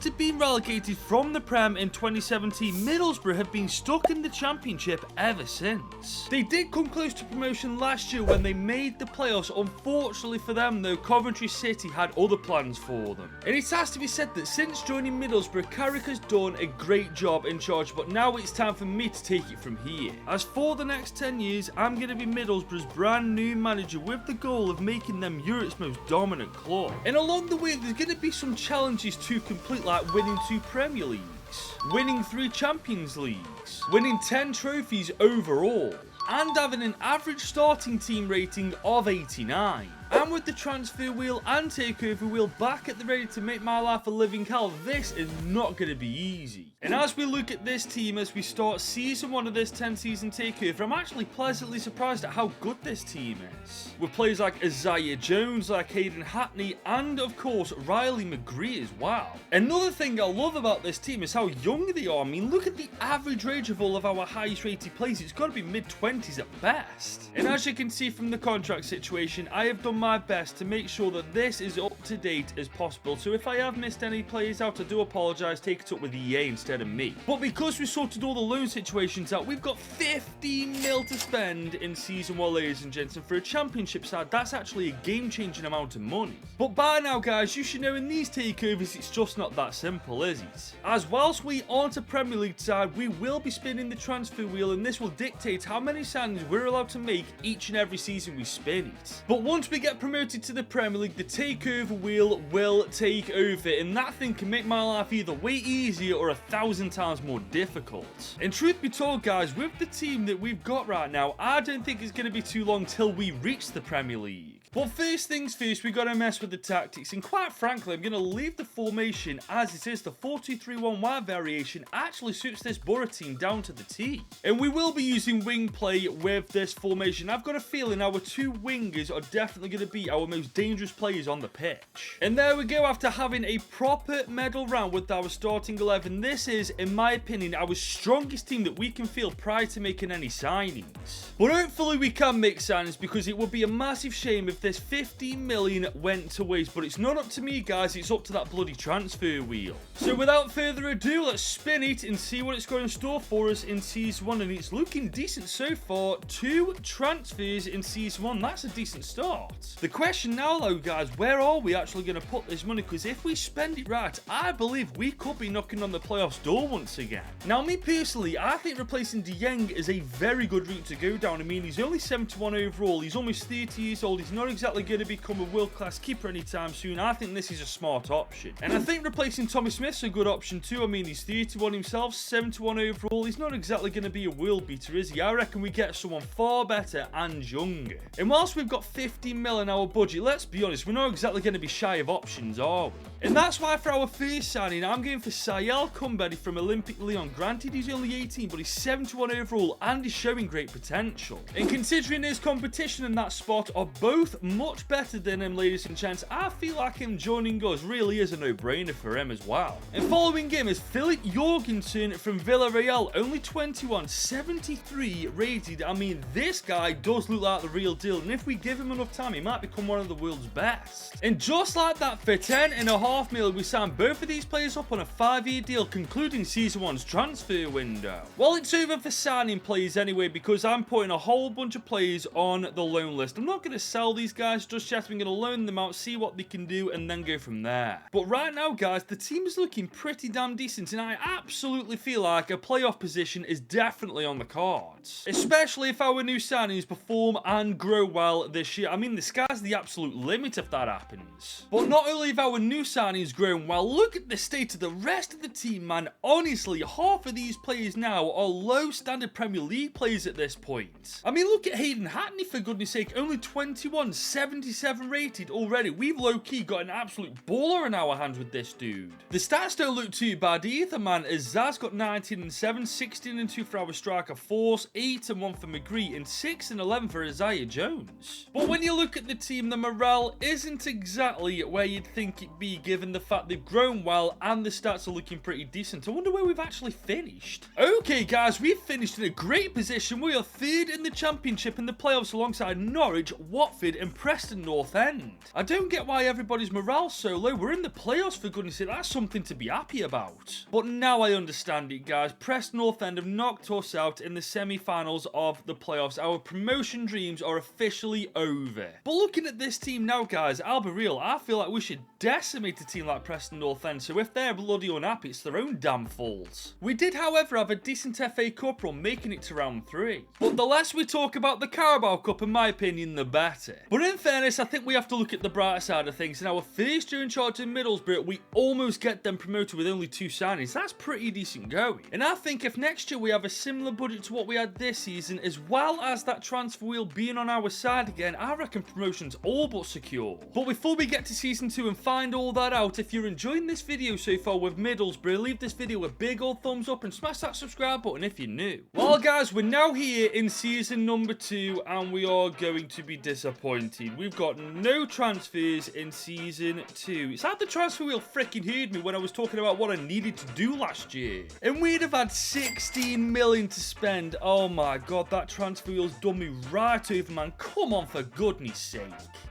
After being relegated from the Prem in 2017, Middlesbrough have been stuck in the Championship ever since. They did come close to promotion last year when they made the playoffs. Unfortunately for them though, Coventry City had other plans for them. And it has to be said that since joining Middlesbrough, Carrick has done a great job in charge, but now it's time for me to take it from here. As for the next 10 years, I'm going to be Middlesbrough's brand new manager with the goal of making them Europe's most dominant club. And along the way, there's going to be some challenges to complete, like winning 2 Premier Leagues, winning 3 Champions Leagues, winning 10 trophies overall, and having an average starting team rating of 89. And with the transfer wheel and takeover wheel back at the ready to make my life a living hell, this is not going to be easy. And as we look at this team as we start season 1 of this 10-season takeover, I'm actually pleasantly surprised at how good this team is. With players like Isaiah Jones, like Hayden Hackney, and of course Riley McGree as well. Another thing I love about this team is how young they are. I mean, look at the average age of all of our highest rated players. It's got to be mid-20s at best. And as you can see from the contract situation, I have done my best to make sure that this is up to date as possible. So if I have missed any players out, I do apologise. Take it up with EA instead of me. But because we sorted all the loan situations out, we've got 15 mil to spend in season 1, ladies and gents, and for a championship side, that's actually a game-changing amount of money. But by now, guys, you should know in these takeovers, it's just not that simple, is it? As whilst we aren't a Premier League side, we will be spinning the transfer wheel, and this will dictate how many signings we're allowed to make each and every season we spin it. But once we get promoted to the Premier League, the takeover wheel will take over, and that thing can make my life either way easier or 1,000 times more difficult. And truth be told, guys, with the team that we've got right now, I don't think it's going to be too long till we reach the Premier League. But first things first, we got to mess with the tactics, and quite frankly, I'm going to leave the formation as it is. The 4-2-3-1 wide variation actually suits this Borough team down to the T. And we will be using wing play with this formation. I've got a feeling our 2 wingers are definitely going to be our most dangerous players on the pitch. And there we go, after having a proper medal round with our starting 11, this is, in my opinion, our strongest team that we can field prior to making any signings. But hopefully we can make signings, because it would be a massive shame if this 15 million went to waste. But it's not up to me, guys, it's up to that bloody transfer wheel. So without further ado, let's spin it and see what it's got in store for us in season 1, and it's looking decent so far. 2 transfers in season 1, that's a decent start. The question now though, guys, where are we actually going to put this money? Because if we spend it right, I believe we could be knocking on the playoffs door once again. Now, me personally, I think replacing De Jong is a very good route to go down. I mean, he's only 71 overall, he's almost 30 years old, he's not exactly going to become a world-class keeper anytime soon. I think this is a smart option. And I think replacing Tommy Smith's a good option too. I mean, he's 31 himself, 71 overall, he's not exactly going to be a world beater, is he? I reckon we get someone far better and younger. And whilst we've got 15 mil in our budget, let's be honest, we're not exactly going to be shy of options, are we? And that's why for our first signing, I'm going for Sayel Kumbedi from Olympic Lyon. Granted, he's only 18, but he's 71 overall and he's showing great potential. And considering his competition in that spot are both much better than him, ladies and gents, I feel like him joining us really is a no-brainer for him as well. And following him is Philip Jorgensen from Villarreal, only 21, 73 rated. I mean, this guy does look like the real deal, and if we give him enough time, he might become one of the world's best. And just like that, for 10.5 million, we signed both of these players up on a 5-year deal, concluding season 1's transfer window. Well, it's over for signing players anyway, because I'm putting a whole bunch of players on the loan list. I'm not going to sell these guys just yet. I'm going to loan them out, see what they can do, and then go from there. But right now, guys, the team is looking pretty damn decent, and I absolutely feel like a playoff position is definitely on the cards, especially if our new signings perform and grow well this year. I mean, the sky's the absolute limit if that happens. But not only have our new signings grown well, look at the state of the rest of the team, man. Honestly, half of these players now are low standard Premier League players at this point. I mean, look at Hayden Hackney, for goodness sake, only 21, 77 rated already. We've low-key got an absolute baller in our hands with this dude. The stats don't look too bad either, man, as Zaz got 19 and 7, 16 and 2 for our striker Force, 8 and 1 for McGree, and 6 and 11 for Isaiah Jones. But when you look at the team, the morale isn't exactly where you'd think it'd be, given the fact they've grown well and the stats are looking pretty decent. I wonder where we've actually finished. Okay, guys, we've finished in a great position. We are third in the championship in the playoffs alongside Norwich, Watford and Preston North End. I don't get why everybody's morale's so low. We're in the playoffs, for goodness sake. That's something to be happy about. But now I understand it, guys. Preston North End have knocked us out in the semi-finals of the playoffs. Our promotion dreams are officially over. But looking at this team now, guys, I'll be real, I feel like we should decimate a team like Preston North End. So if they're bloody unhappy, it's their own damn fault. We did, however, have a decent FA Cup run, making it to round 3. But the less we talk about the Carabao Cup, in my opinion, the better. But in fairness, I think we have to look at the brighter side of things. In our first year in charge in Middlesbrough, we almost get them promoted with only 2 signings. That's pretty decent going. And I think if next year we have a similar budget to what we had this season, as well as that transfer wheel being on our side again, I reckon promotion's all but secure. But before we get to season 2 and find all that out, if you're enjoying this video so far with Middlesbrough, leave this video a big old thumbs up and smash that subscribe button if you're new. Well, guys, we're now here in season number 2 and we are going to be disappointed. We've got no transfers in season 2. It's like the transfer wheel freaking heard me when I was talking about what I needed to do last year. And we'd have had 16 million to spend. Oh my god, that transfer wheel's done me right over, man. Come on, for goodness sake.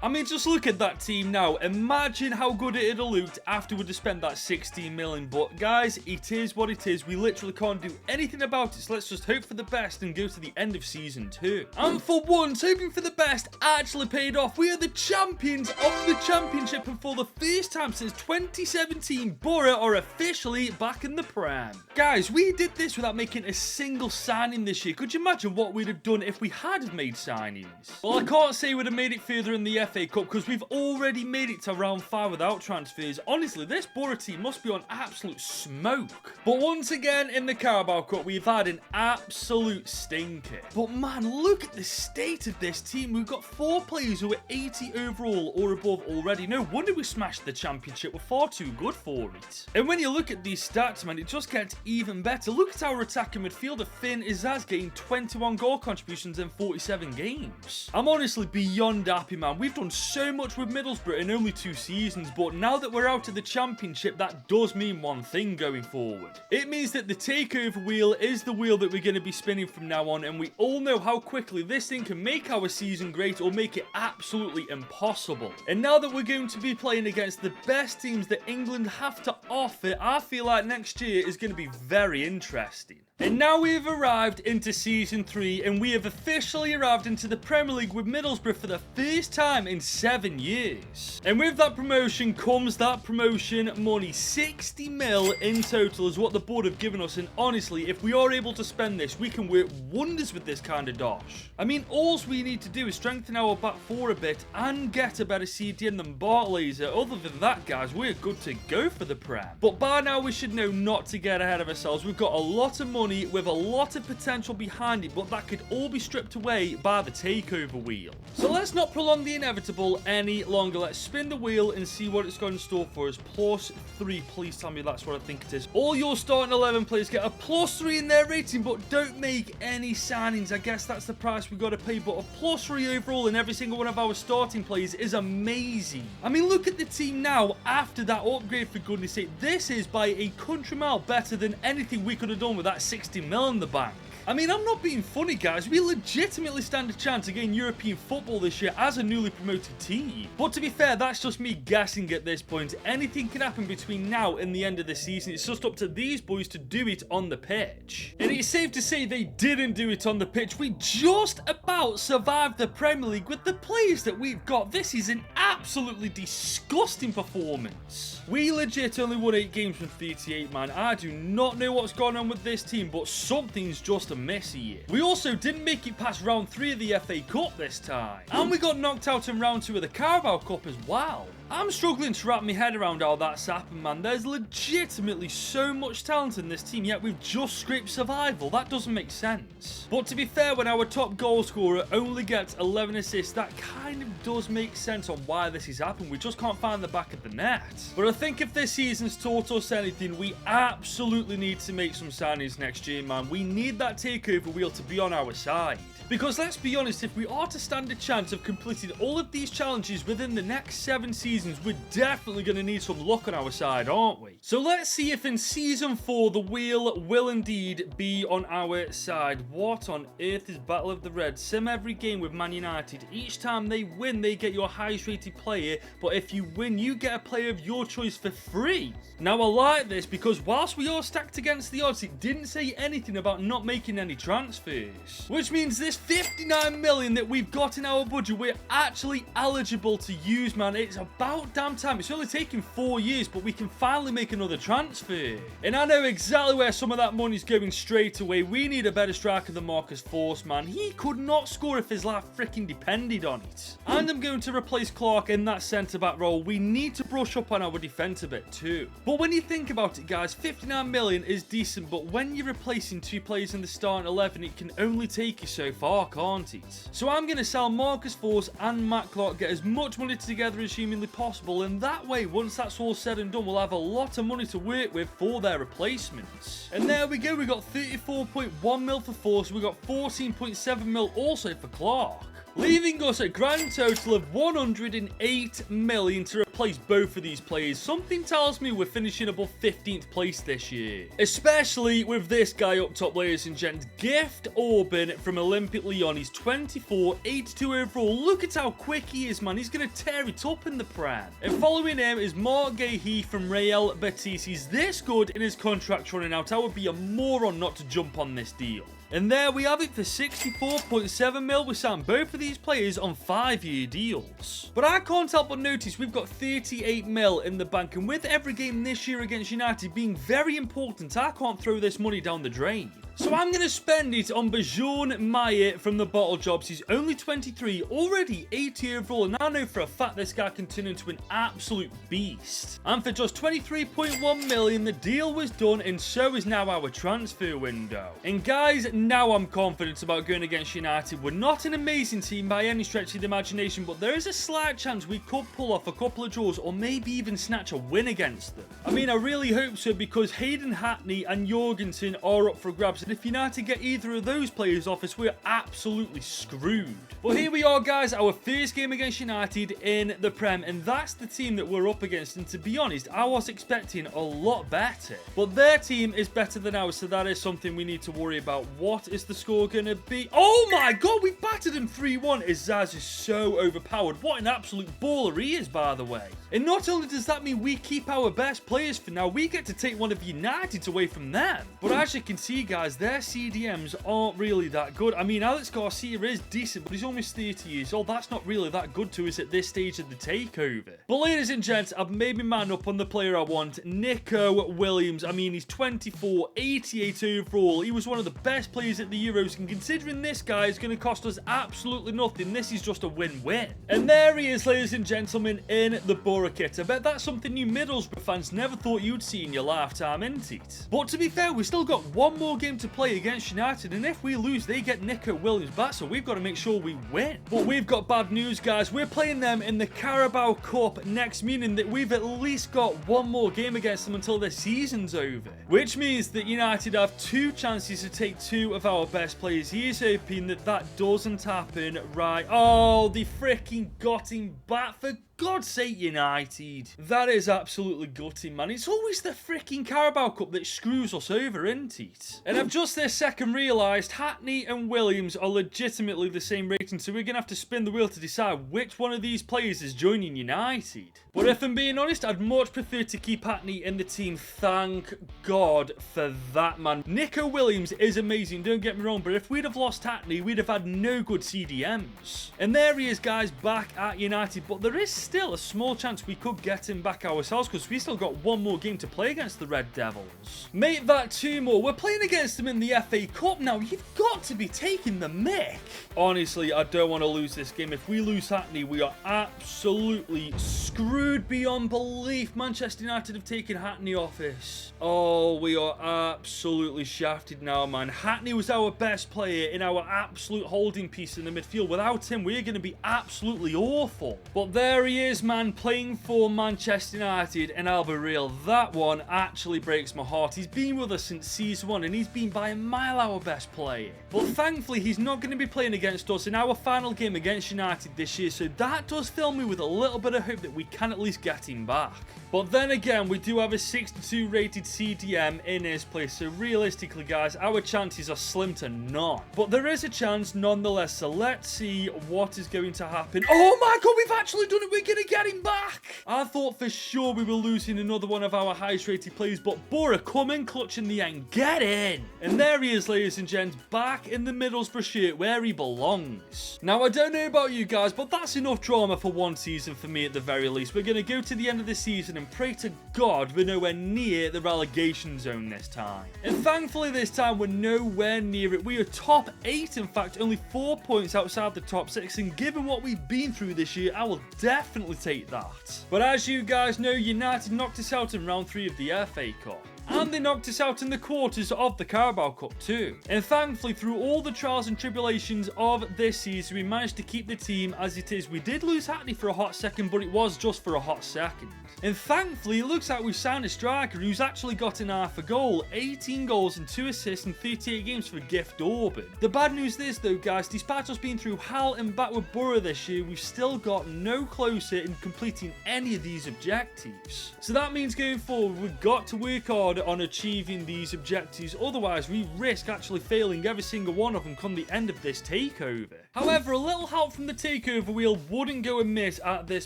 I mean, just look at that team now. Imagine how good it'd have looked after we'd have spent that 16 million. But guys, it is what it is. We literally can't do anything about it. So let's just hope for the best and go to the end of season 2. And for once, hoping for the best actually paid off. We are the champions of the championship, and for the first time since 2017, Borough are officially back in the Prem. Guys, we did this without making a single signing this year. Could you imagine what we'd have done if we had made signings? Well, I can't say we'd have made it further in the FA Cup because we've already made it to round 5 without transfers. Honestly, this Borough team must be on absolute smoke. But once again, in the Carabao Cup, we've had an absolute stinker. But man, look at the state of this team. We've got 4 players who are 80 overall or above already. No wonder we smashed the championship. We're far too good for it. And when you look at these stats, man, it just gets even better. Look at our attacking midfielder, Finn Izaz, getting 21 goal contributions in 47 games. I'm honestly beyond happy, man. We've done so much with Middlesbrough in only 2 seasons, but now that we're out of the championship, that does mean one thing going forward. It means that the takeover wheel is the wheel that we're going to be spinning from now on, and we all know how quickly this thing can make our season great or make it absolutely impossible. And now that we're going to be playing against the best teams that England have to offer, I feel like next year is going to be very interesting. And now we have arrived into season 3, and we have officially arrived into the Premier League with Middlesbrough for the first time in 7 years. And with that promotion comes that promotion money. 60 mil in total is what the board have given us, and honestly, if we are able to spend this, we can work wonders with this kind of dosh. I mean, all we need to do is strengthen our back 4 a bit and get a better CDM than Bartley's. Other than that, guys, we're good to go for the Prem. But by now, we should know not to get ahead of ourselves. We've got a lot of money with a lot of potential behind it, but that could all be stripped away by the takeover wheel. So let's not prolong the inevitable any longer. Let's spin the wheel and see what it's got in store for us. +3, please tell me that's what I think it is. All your starting 11 players get a +3 in their rating, but don't make any signings. I guess that's the price we got to pay, but a +3 overall in every single one of our starting players is amazing. I mean, look at the team now after that upgrade, for goodness sake. This is by a country mile better than anything we could have done with that 60 mil in the bank. I mean, I'm not being funny, guys. We legitimately stand a chance of getting European football this year as a newly promoted team. But to be fair, that's just me guessing at this point. Anything can happen between now and the end of the season. It's just up to these boys to do it on the pitch. And it's safe to say they didn't do it on the pitch. We just about survived the Premier League with the players that we've got. This is an absolutely disgusting performance. We legit only won 8 games from 38, man. I do not know what's going on with this team, but something's just a mess here. We also didn't make it past round 3 of the FA Cup this time. And we got knocked out in round 2 of the Carabao Cup as well. I'm struggling to wrap my head around how that's happened, man. There's legitimately so much talent in this team, yet we've just scraped survival. That doesn't make sense. But to be fair, when our top goal scorer only gets 11 assists, that kind of does make sense on why this has happened. We just can't find the back of the net. But I think if this season's taught us anything, we absolutely need to make some signings next year, man. We need that takeover wheel to be on our side. Because let's be honest, if we are to stand a chance of completing all of these challenges within the next 7 seasons, seasons, we're definitely going to need some luck on our side, aren't we? So let's see if in Season 4 the wheel will indeed be on our side. What on earth is Battle of the Reds? Sim every game with Man United. Each time they win, they get your highest rated player, but if you win, you get a player of your choice for free. Now I like this because whilst we are stacked against the odds, it didn't say anything about not making any transfers. Which means this 59 million that we've got in our budget, we're actually eligible to use, man. It's about damn time. It's only taken 4 years, but we can finally make another transfer. And I know exactly where some of that money's going straight away. We need a better striker than Marcus Force, man. He could not score if his life freaking depended on it. And I'm going to replace Clark in that centre-back role. We need to brush up on our defence a bit too. But when you think about it, guys, 59 million is decent, but when you're replacing 2 players in the starting 11, it can only take you so far, can't it? So I'm going to sell Marcus Force and Matt Clark, get as much money together as humanly possible, and that way, once that's all said and done, we'll have a lot of money to work with for their replacements. And there we go, we got 34.1 mil for Force, we got 14.7 mil also for Clark, leaving us a grand total of 108 million to replace both of these players. Something tells me we're finishing above 15th place this year. Especially with this guy up top, ladies and gents. Gift Orban from Olympic Lyon. He's 24, 82 overall. Look at how quick he is, man. He's going to tear it up in the Prem. And following him is Mark Gahey from Real Betis. He's this good in his contract running out. I would be a moron not to jump on this deal. And there we have it for 64.7 mil. We signed both of these players on 5-year deals. But I can't help but notice we've got 38 mil in the bank. And with every game this year against United being very important, I can't throw this money down the drain. So I'm going to spend it on Bajon Mayer from the Bottle Jobs. He's only 23, already 80 overall, and I know for a fact this guy can turn into an absolute beast. And for just 23.1 million, the deal was done, and so is now our transfer window. And guys, now I'm confident about going against United. We're not an amazing team by any stretch of the imagination, but there is a slight chance we could pull off a couple of draws or maybe even snatch a win against them. I mean, I really hope so, because Hayden Hackney and Jorgensen are up for grabs. And if United get either of those players off us, we're absolutely screwed. But here we are, guys, our first game against United in the Prem, and that's the team that we're up against. And to be honest, I was expecting a lot better, but their team is better than ours, so that is something we need to worry about. What is the score going to be? Oh my god, we've battered him 3-1. Izaz is so overpowered. What an absolute baller he is, by the way. And not only does that mean we keep our best players for now, we get to take one of United's away from them. But as you can see, guys, their CDMs aren't really that good. I mean, Alex Garcia is decent, but he's almost 30 years old. That's not really that good to us at this stage of the takeover. But ladies and gents, I've made my man up on the player I want, Nico Williams. I mean, he's 24, 88 overall. He was one of the best players at the Euros, and considering this guy is going to cost us absolutely nothing, this is just a win-win. And there he is, ladies and gentlemen, in the Borough kit. I bet that's something you Middlesbrough fans never thought you'd see in your lifetime, isn't it? But to be fair, we've still got one more game to play against United, and if we lose, they get Nico Williams back, so we've got to make sure we win. But we've got bad news, guys. We're playing them in the Carabao Cup next, meaning that we've at least got one more game against them until their season's over, which means that United have 2 chances to take 2 of our best players. He is hoping that that doesn't happen, right? Oh, they freaking got him back, for God's sake, United. That is absolutely gutting, man. It's always the freaking Carabao Cup that screws us over, isn't it? And I've just this second realised Hackney and Williams are legitimately the same rating, so we're going to have to spin the wheel to decide which one of these players is joining United. But if I'm being honest, I'd much prefer to keep Hackney in the team. Thank God for that, man. Nico Williams is amazing, don't get me wrong, but if we'd have lost Hackney, we'd have had no good CDMs. And there he is, guys, back at United, but there is still a small chance we could get him back ourselves, because we still got one more game to play against the Red Devils. Make that 2 more. We're playing against them in the FA Cup now. You've got to be taking the mick. Honestly, I don't want to lose this game. If we lose Hackney, we are absolutely screwed beyond belief. Manchester United have taken Hackney off us. Oh, we are absolutely shafted now, man. Hackney was our best player in our absolute holding piece in the midfield. Without him, we're going to be absolutely awful. But there he he is, man, playing for Manchester United, and I'll be real, that one actually breaks my heart. He's been with us since season 1, and he's been by a mile our best player. But thankfully, he's not going to be playing against us in our final game against United this year, so that does fill me with a little bit of hope that we can at least get him back. But then again, we do have a 62 rated CDM in his place, so realistically, guys, our chances are slim to none. But there is a chance nonetheless, so let's see what is going to happen. Oh my god, we've actually done it! We're going to get him back! I thought for sure we were losing another one of our highest rated players, but Borough come in clutch in the end. Get in! And there he is, ladies and gents, back in the Middlesbrough shirt where he belongs. Now, I don't know about you guys, but that's enough drama for one season for me at the very least. We're going to go to the end of the season and pray to God we're nowhere near the relegation zone this time. And thankfully this time we're nowhere near it. We are top 8, in fact, only 4 points outside the top 6, and given what we've been through this year, I will definitely take that. But as you guys know, United knocked us out in round 3 of the FA Cup. And they knocked us out in the quarters of the Carabao Cup too. And thankfully, through all the trials and tribulations of this season, we managed to keep the team as it is. We did lose Hackney for a hot second, but it was just for a hot second. And thankfully, it looks like we've signed a striker who's actually gotten half a goal. 18 goals and 2 assists in 38 games for Gift Auburn. The bad news is though, guys, despite us being through hell and back with Borough this year, we've still got no closer in completing any of these objectives. So that means going forward, we've got to work hard on achieving these objectives, otherwise we risk actually failing every single one of them come the end of this takeover. However, a little help from the takeover wheel wouldn't go amiss at this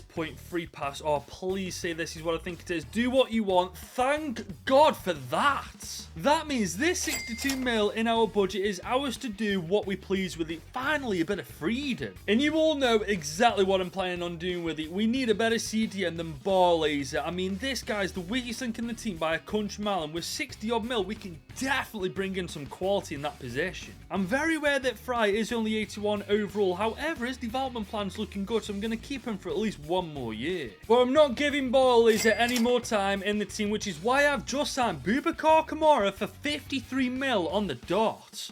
point. Free pass, oh please say this is what I think it is. Do what you want, thank God for that. That means this 62 mil in our budget is ours to do what we please with it. Finally a bit of freedom. And you all know exactly what I'm planning on doing with it. We need a better CDM than Bar Laser. I mean, this guy's the weakest link in the team by a country mile, and with 60 odd mil we can definitely bring in some quality in that position. I'm very aware that Fry is only 81 overall, however his development plan's looking good, so I'm going to keep him for at least 1 more year. But I'm not giving Bar Laser any more time in the team, which is why I've just signed Boubacar Kamara for 53 mil on the dot.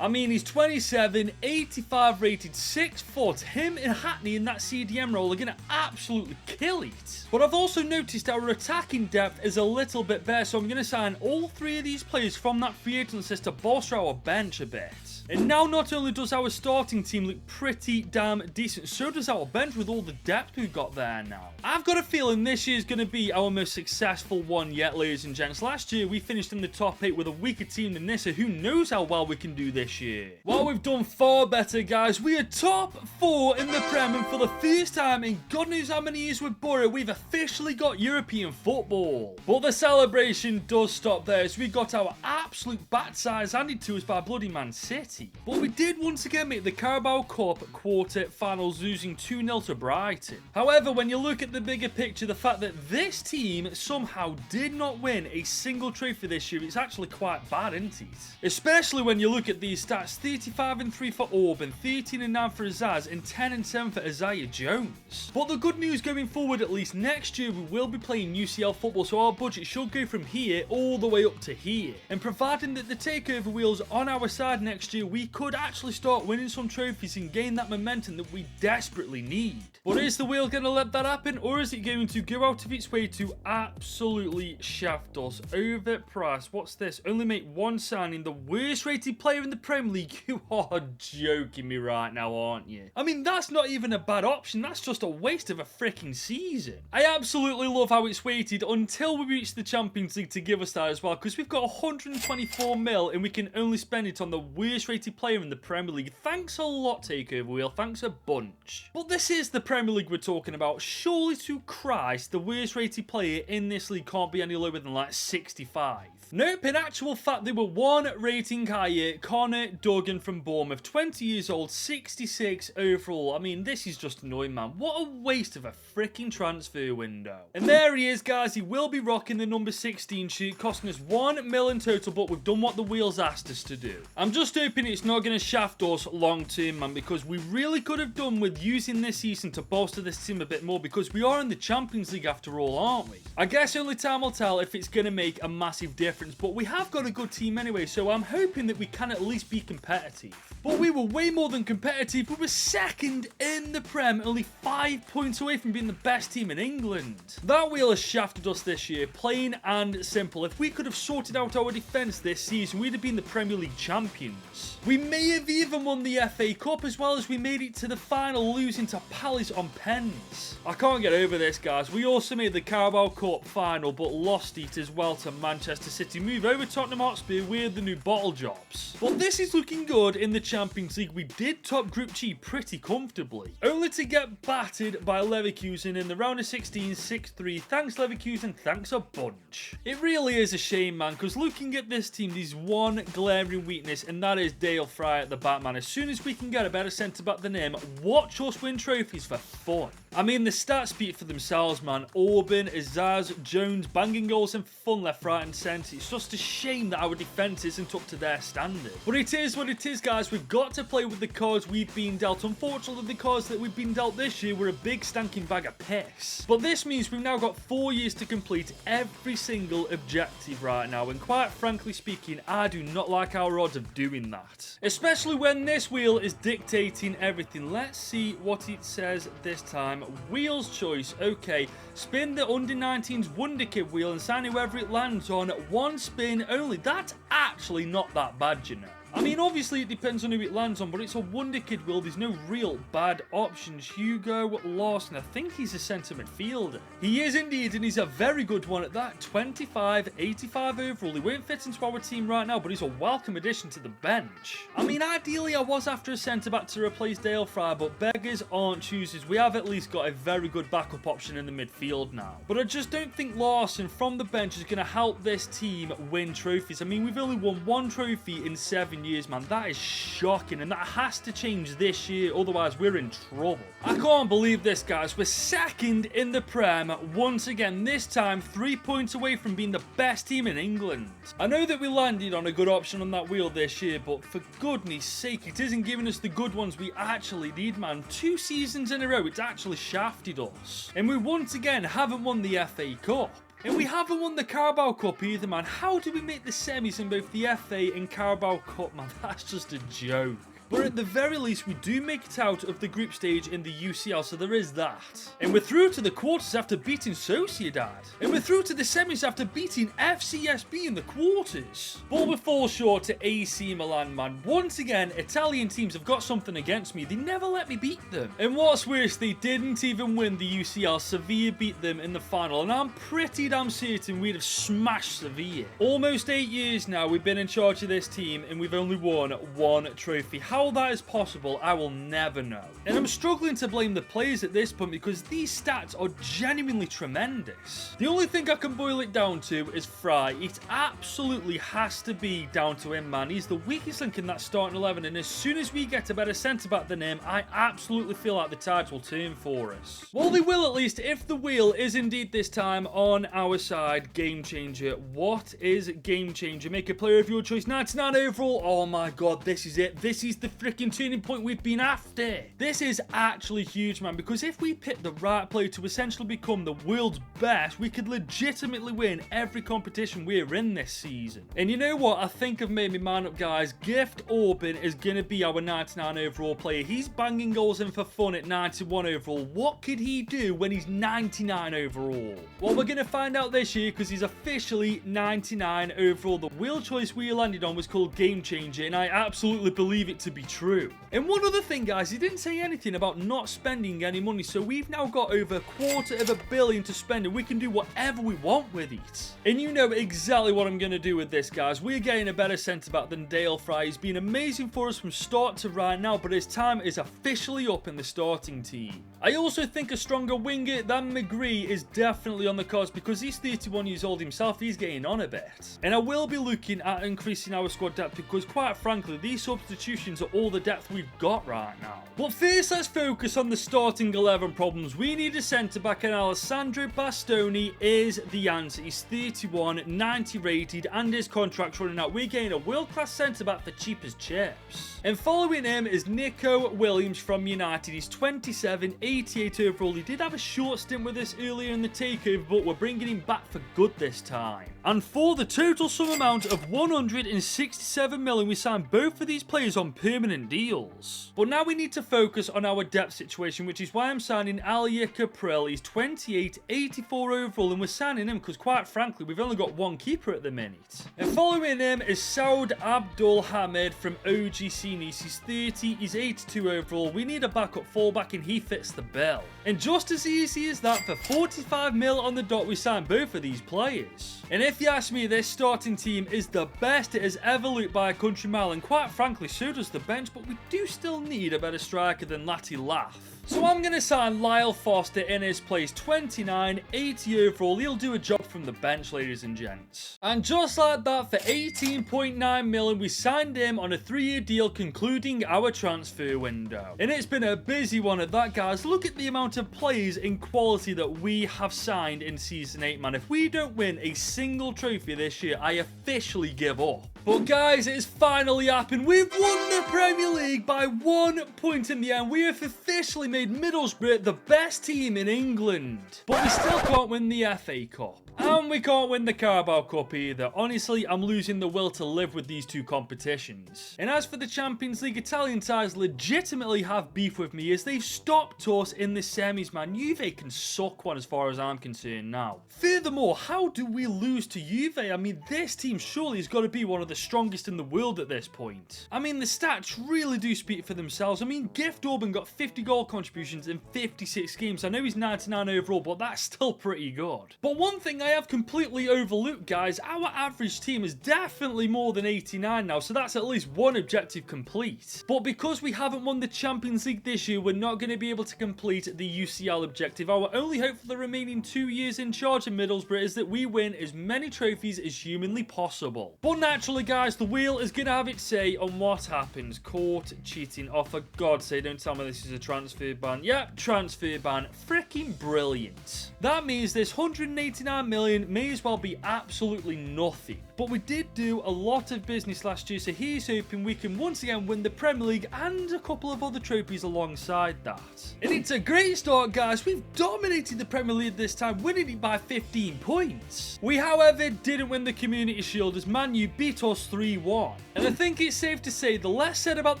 I mean, he's 27, 85 rated, 6 foot. Him and Hackney in that CDM role are going to absolutely kill it. But I've also noticed our attacking depth is a little bit better, so I'm going to sign all 3 of these players from that free agent list to bolster our bench a bit. And now not only does our starting team look pretty damn decent, so does our bench with all the depth we've got there now. I've got a feeling this year is going to be our most successful one yet, ladies and gents. Last year we finished in the top 8 with a weaker team than this, so who knows how well we can do this year. Well, we've done far better, guys. We are top 4 in the Prem, and for the first time in God knows how many years with Borough, we've officially got European football. But the celebration does stop there, as we got our absolute backside handed to us by bloody Man City. But we did once again make the Carabao Cup quarter-finals, losing 2-0 to Brighton. However, when you look at the bigger picture, the fact that this team somehow did not win a single trophy this year, it's actually quite bad, isn't it? Especially when you look at these stats: 35-3 for Auburn, 13-9 for Azaz, and 10-7 for Isaiah Jones. But the good news going forward, at least next year, we will be playing UCL football, so our budget should go from here all the way up to here. And providing that the takeover wheel's on our side next year, we could actually start winning some trophies and gain that momentum that we desperately need. But is the wheel going to let that happen, or is it going to go out of its way to absolutely shaft us? Overpriced. What's this? Only make 1 signing, the worst rated player in the Premier League. You are joking me right now, aren't you? I mean, that's not even a bad option. That's just a waste of a freaking season. I absolutely love how it's waited until we reach the Champions League to give us that as well, because we've got 124 mil and we can only spend it on the worst rated player in the Premier League. Thanks a lot, Takeover Wheel. Thanks a bunch. But this is the Premier League we're talking about. Surely to Christ, the worst rated player in this league can't be any lower than like 65. Nope, in actual fact, they were 1 rating higher. Connor Duggan from Bournemouth, 20 years old, 66 overall. I mean, this is just annoying, man. What a waste of a freaking transfer window. And there he is, guys. He will be rocking the number 16 shirt, costing us 1 mil in total, but we've done what the wheels asked us to do. I'm just hoping hoping it's not going to shaft us long term, man, because we really could have done with using this season to bolster this team a bit more, because we are in the Champions League after all, aren't we? I guess only time will tell if it's going to make a massive difference, but we have got a good team anyway, so I'm hoping that we can at least be competitive. But we were way more than competitive. We were second in the Prem, only 5 points away from being the best team in England. That wheel has shafted us this year, plain and simple. If we could have sorted out our defence this season, we'd have been the Premier League champions. We may have even won the FA Cup, as well as we made it to the final, losing to Palace on pens. I can't get over this, guys. We also made the Carabao Cup final, but lost it as well to Manchester City. Move over Tottenham Hotspur, we're the new bottle jobs. But this is looking good in the Champions League. We did top Group G pretty comfortably, only to get battered by Leverkusen in the round of 16, 6-3. Thanks, Leverkusen. Thanks a bunch. It really is a shame, man, because looking at this team, there's one glaring weakness, and that is Dale Fry at the back, man. As soon as we can get a better centre-back than him, watch us win trophies for fun. I mean, the stats speak for themselves, man. Orban, Azaz, Jones, banging goals and fun left, right and centre. It's just a shame that our defence isn't up to their standard. But it is what it is, guys. We've got to play with the cards we've been dealt. Unfortunately, the cards that we've been dealt this year were a big stanking bag of piss. But this means we've now got 4 years to complete every single objective right now. And quite frankly speaking, I do not like our odds of doing that. Especially when this wheel is dictating everything. Let's see what it says this time. Wheels choice. Okay, spin the under 19s Wonder Kid wheel and sign whoever it lands on. One spin only. That's actually not that bad, you know. I mean, obviously it depends on who it lands on, but it's a Wonder Kid wheel. There's no real bad options. Hugo Lawson, I think he's a centre midfielder. He is indeed, and he's a very good one at that. 25, 85 overall. He won't fit into our team right now, but he's a welcome addition to the bench. I mean, ideally I was after a centre-back to replace Dale Fry, but beggars aren't choosers. We have at least got a very good backup option in the midfield now. But I just don't think Lawson from the bench is going to help this team win trophies. I mean, we've only won 1 trophy in 7 years, man. That is shocking, and that has to change this year, otherwise we're in trouble. I can't believe this, guys. We're second in the Prem once again, this time 3 points away from being the best team in England. I know that we landed on a good option on that wheel this year, but for goodness sake, it isn't giving us the good ones we actually need, man. 2 seasons in a row, it's actually shafted us. And we once again haven't won the FA Cup. And we haven't won the Carabao Cup either, man. How do we make the semis in both the FA and Carabao Cup, man? That's just a joke. But at the very least, we do make it out of the group stage in the UCL, so there is that. And we're through to the quarters after beating Sociedad. And we're through to the semis after beating FCSB in the quarters. But we fall short to AC Milan, man. Once again, Italian teams have got something against me. They never let me beat them. And what's worse, they didn't even win the UCL. Sevilla beat them in the final, and I'm pretty damn certain we'd have smashed Sevilla. Almost 8 years now we've been in charge of this team, and we've only won 1 trophy. How that is possible, I will never know. And I'm struggling to blame the players at this point, because these stats are genuinely tremendous. The only thing I can boil it down to is Fry. It absolutely has to be down to him, man. He's the weakest link in that starting 11, and as soon as we get a better centre-back than him, I absolutely feel like the tides will turn for us. Well, they will, at least, if the wheel is indeed this time on our side. Game changer. What is game changer? Make a player of your choice. 99 overall. Oh my god, this is it. This is the freaking turning point we've been after. This is actually huge, man, because if we pick the right player to essentially become the world's best, we could legitimately win every competition we're in this season. And you know what? I think I've made my mind up, guys. Gift Orban is going to be our 99 overall player. He's banging goals in for fun at 91 overall. What could he do when he's 99 overall? Well, we're going to find out this year, because he's officially 99 overall. The wheel choice we landed on was called Game Changer, and I absolutely believe it to be true. And one other thing, guys, he didn't say anything about not spending any money, so we've now got over $250 million to spend, and we can do whatever we want with it. And you know exactly what I'm going to do with this, guys. We're getting a better centre-back than Dale Fry. He's been amazing for us from start to right now, but his time is officially up in the starting team. I also think a stronger winger than McGree is definitely on the cards, because he's 31 years old himself. He's getting on a bit. And I will be looking at increasing our squad depth, because quite frankly, these substitutions of all the depth we've got right now. But first, let's focus on the starting 11 problems. We need a centre-back, and Alessandro Bastoni is the answer. He's 31, 90 rated, and his contract's running out. We're getting a world-class centre-back for cheap as chips. And following him is Nico Williams from United. He's 27, 88 overall. He did have a short stint with us earlier in the takeover, but we're bringing him back for good this time. And for the total sum amount of 167 million, we signed both of these players on permanent deals. But now we need to focus on our depth situation, which is why I'm signing Alia Caprell. He's 28, 84 overall, and we're signing him because, quite frankly, we've only got one keeper at the minute. And following him is Saud Abdul Hamid from OGC Nice. He's 30, he's 82 overall. We need a backup fullback, and he fits the bill. And just as easy as that, for 45 mil on the dot, we signed both of these players. And if you ask me, this starting team is the best it has ever looked by a country mile, and quite frankly, so does the bench, but we do still need a better striker than Lati Lath. So I'm going to sign Lyle Foster in his place, 29, 80 overall. He'll do a job from the bench, ladies and gents. And just like that, for 18.9 million, we signed him on a 3-year deal, concluding our transfer window. And it's been a busy one at that, guys. Look at the amount of players in quality that we have signed in Season 8, man. If we don't win a single trophy this year, I officially give up. But guys, it's finally happened. We've won the Premier League by 1 point in the end. We have officially made Middlesbrough the best team in England. But we still can't win the FA Cup. And we can't win the Carabao Cup either. Honestly, I'm losing the will to live with these two competitions. And as for the Champions League, Italian sides legitimately have beef with me as they've stopped us in the semis, man. Juve can suck one as far as I'm concerned now. Furthermore, how do we lose to Juve? I mean, this team surely has got to be one of the strongest in the world at this point. I mean, the stats really do speak for themselves. I mean, Gift Orban got 50 goal contributions in 56 games. I know he's 99 overall, but that's still pretty good. But one thing I have completely overlooked, guys, our average team is definitely more than 89 now, so that's at least one objective complete. But because we haven't won the Champions League this year, we're not going to be able to complete the UCL objective. Our only hope for the remaining 2 years in charge of Middlesbrough is that we win as many trophies as humanly possible. But naturally, guys, the wheel is going to have its say on what happens. Caught cheating. Oh, for God's sake, don't tell me this is a transfer ban. Yep, transfer ban. Freaking brilliant. That means this 189 million may as well be absolutely nothing. But we did do a lot of business last year, so here's hoping we can once again win the Premier League and a couple of other trophies alongside that. And it's a great start, guys. We've dominated the Premier League this time, winning it by 15 points. We, however, didn't win the Community Shield as Man U beat us 3-1. And I think it's safe to say the less said about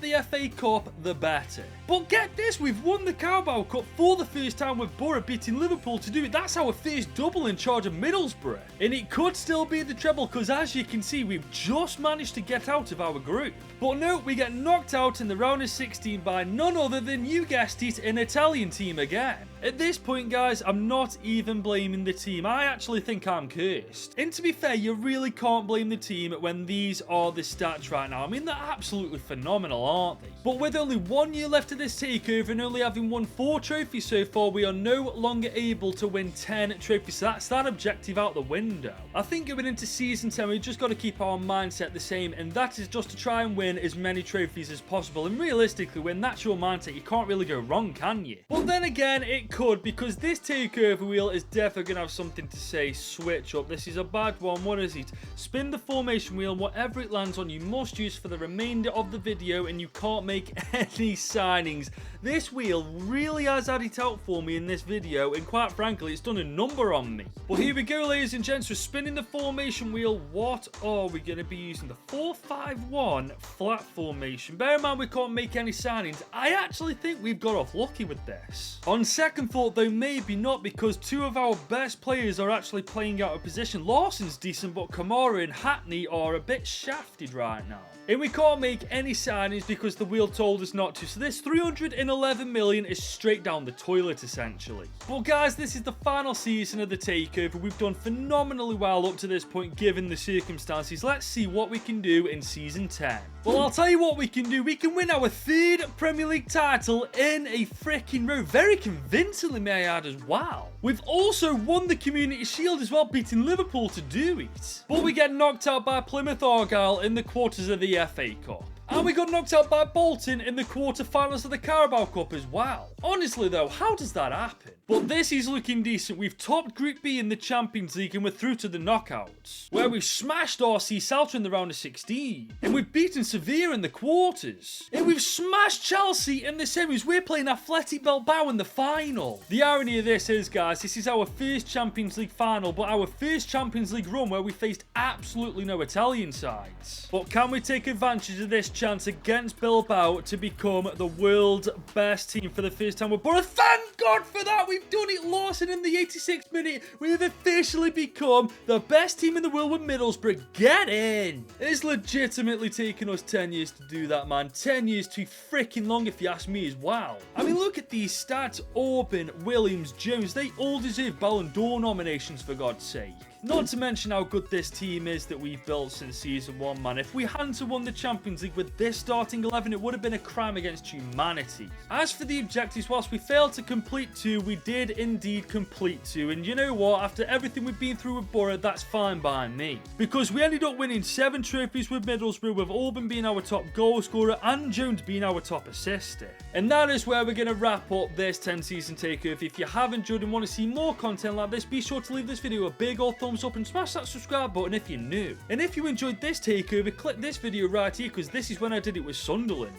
the FA Cup, the better. But get this, we've won the Carabao Cup for the first time with Borough beating Liverpool to do it. That's our first double in charge of Middlesbrough. And it could still be the treble because, as you can see, we've just managed to get out of our group. But no, we get knocked out in the round of 16 by none other than, you guessed it, an Italian team again. At this point, guys, I'm not even blaming the team. I actually think I'm cursed. And to be fair, you really can't blame the team when these are the stats right now. I mean, they're absolutely phenomenal, aren't they? But with only 1 year left of this takeover and only having won 4 trophies so far, we are no longer able to win 10 trophies. So that's that objective out the window. I think going into Season 10, we've just got to keep our mindset the same, and that is just to try and win as many trophies as possible. And realistically, when that's your mindset, you can't really go wrong, can you? But then again, it could, because this takeover wheel is definitely going to have something to say. Switch up. This is a bad one. What is it? Spin the formation wheel, and whatever it lands on, you must use for the remainder of the video, and you can't make any signings. This wheel really has had it out for me in this video, and quite frankly, it's done a number on me. But here we go, ladies and gents. We're spinning the formation wheel. What are we going to be using? The 4-5-1 flat formation. Bear in mind, we can't make any signings. I actually think we've got off lucky with this. On second thought, though, maybe not, because 2 of our best players are actually playing out of position. Lawson's decent, but Kamara and Hackney are a bit shafted right now. And we can't make any signings because the wheel told us not to. So this 311 million is straight down the toilet, essentially. But guys, this is the final season of the takeover. We've done phenomenally well up to this point, given the circumstances. Let's see what we can do in Season 10. Well, I'll tell you what we can do. We can win our 3rd Premier League title in a freaking row. Very convincingly, may I add, as well. We've also won the Community Shield as well, beating Liverpool to do it. But we get knocked out by Plymouth Argyle in the quarters of the FA Cup. And we got knocked out by Bolton in the quarter-finals of the Carabao Cup as well. Honestly though, how does that happen? But this is looking decent. We've topped Group B in the Champions League and we're through to the knockouts, where we've smashed RC Salta in the round of 16. And we've beaten Sevilla in the quarters. And we've smashed Chelsea in the semis. We're playing Athletic Bilbao in the final. The irony of this is, guys, this is our first Champions League final, but our first Champions League run where we faced absolutely no Italian sides. But can we take advantage of this chance against Bilbao to become the world's best team for the first time? But thank God for that! We've done it, Lawson, in the 86th minute. We've officially become the best team in the world with Middlesbrough. Get in! It's legitimately taken us 10 years to do that, man. 10 years too freaking long, if you ask me as well. I mean, look at these stats. Orban, Williams, Jones, they all deserve Ballon d'Or nominations, for God's sake. Not to mention how good this team is that we've built since Season 1, man. If we hadn't won the Champions League with this starting 11, it would have been a crime against humanity. As for the objectives, whilst we failed to complete 2, we did indeed complete 2. And you know what? After everything we've been through with Borough, that's fine by me. Because we ended up winning 7 trophies with Middlesbrough, with Orban being our top goal scorer and Jones being our top assister. And that is where we're going to wrap up this 10 season takeover. If you have enjoyed and want to see more content like this, be sure to leave this video a big old thumbs up and smash that subscribe button if you're new. And if you enjoyed this takeover, click this video right here, because this is when I did it with Sunderland.